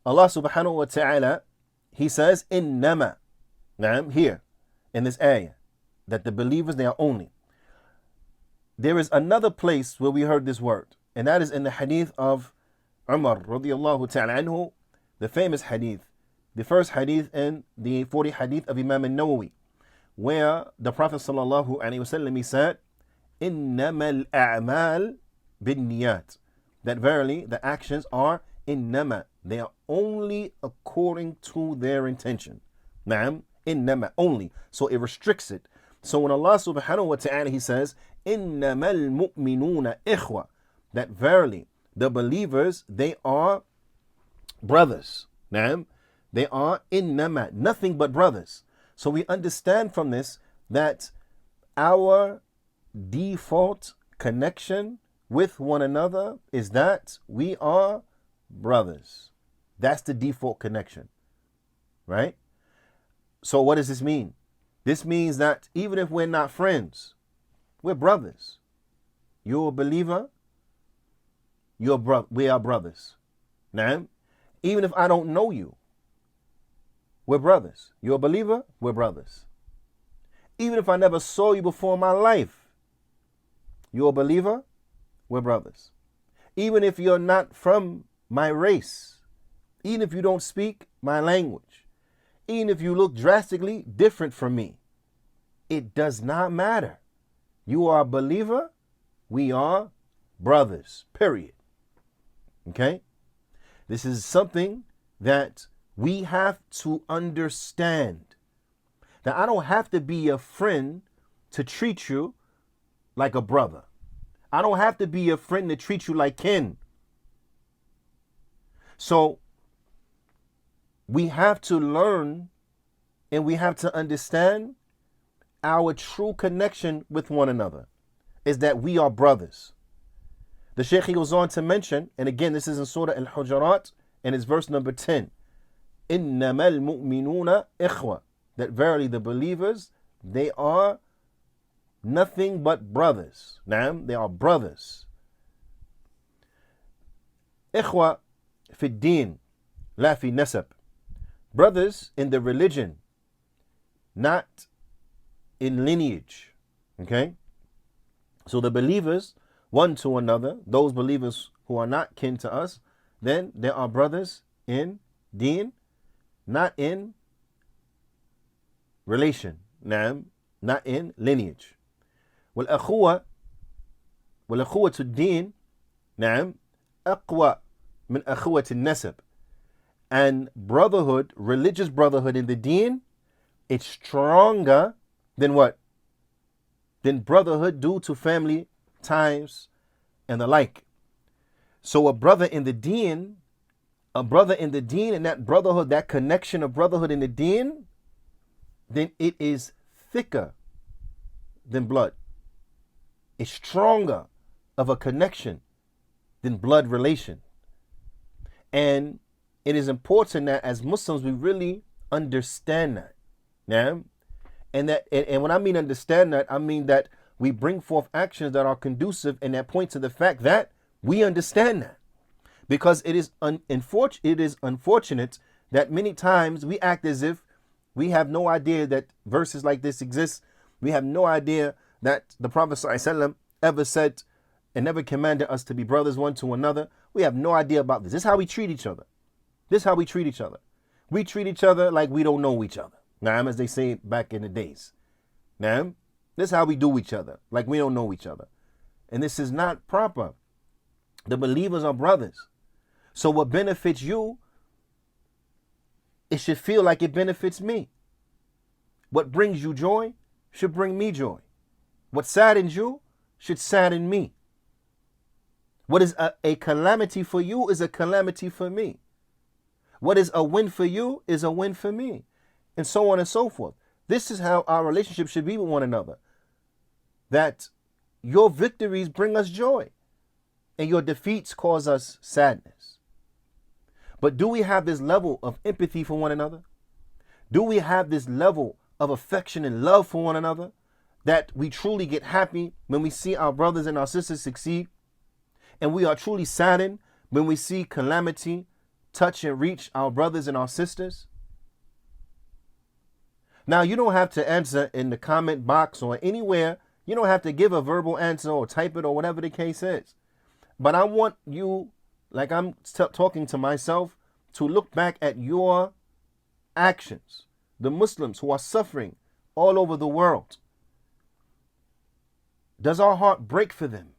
Allah subhanahu wa ta'ala, He says, innama, here in this ayah, that the believers, they are only. There is another place where we heard this word, and that is in the hadith of Umar radiallahu ta'ala anhu, the famous hadith, the first hadith in the 40 hadith of Imam al-Nawawi, where the Prophet sallallahu alaihi wasallam, he said, innama al-a'mal bin-niyat, that verily the actions are innama, they are only according to their intention. Na'am, innama, only. So it restricts it. So when Allah subhanahu wa ta'ala, He says, innamal mu'minuna ikhwa, that verily the believers, they are brothers. Na'am, they are innama, nothing but brothers. So we understand from this that our default connection with one another is that we are brothers. That's the default connection, right? So what does this mean? This means that even if we're not friends, we're brothers. You're a believer, we are brothers. Now, even if I don't know you, we're brothers. You're a believer, we're brothers. Even if I never saw you before in my life, you're a believer, we're brothers. Even if you're not from my race, even if you don't speak my language, even if you look drastically different from me, it does not matter. You are a believer, we are brothers, period. Okay? This is something that we have to understand. That I don't have to be a friend to treat you like a brother. I don't have to be a friend to treat you like kin. So we have to learn and we have to understand our true connection with one another is that we are brothers. The Shaykh, he goes on to mention, and again, this is in Surah Al-Hujurat, and it's verse number 10. إِنَّمَا الْمُؤْمِنُونَ إِخْوَةً, that verily the believers, they are nothing but brothers. Naam, they are brothers. إِخْوَة فِي الدِّينِ لَا فِي نَسَبٍ, brothers in the religion, not in lineage. Okay? So the believers, one to another, those believers who are not kin to us, then they are brothers in Deen, not in relation, naam, not in lineage. والأخوة الدين نعم أقوى من أخوة النسب, and brotherhood, religious brotherhood in the Deen, it's stronger than what? Than brotherhood due to family ties and the like. So a brother in the Deen, and that brotherhood, that connection of brotherhood in the Deen, then it is thicker than blood. It's stronger of a connection than blood relation. And it is important that as Muslims we really understand that. Yeah? And when I mean understand that, I mean that we bring forth actions that are conducive and that point to the fact that we understand that. Because it is unfortunate that many times we act as if we have no idea that verses like this exist. We have no idea that the Prophet ﷺ ever said and never commanded us to be brothers one to another. We have no idea about this. This is how we treat each other. We treat each other like we don't know each other. Now, as they say back in the days. Now, this is how we do each other, like we don't know each other. And this is not proper. The believers are brothers. So what benefits you, it should feel like it benefits me. What brings you joy should bring me joy. What saddens you should sadden me. What is a calamity for you is a calamity for me. What is a win for you is a win for me. And so on and so forth. This is how our relationship should be with one another. That your victories bring us joy and your defeats cause us sadness. But do we have this level of empathy for one another? Do we have this level of affection and love for one another that we truly get happy when we see our brothers and our sisters succeed? And we are truly saddened when we see calamity touch and reach our brothers and our sisters? Now, you don't have to answer in the comment box or anywhere. You don't have to give a verbal answer or type it or whatever the case is. But I want you, like I'm talking to myself, to look back at your actions. The Muslims who are suffering all over the world. Does our heart break for them?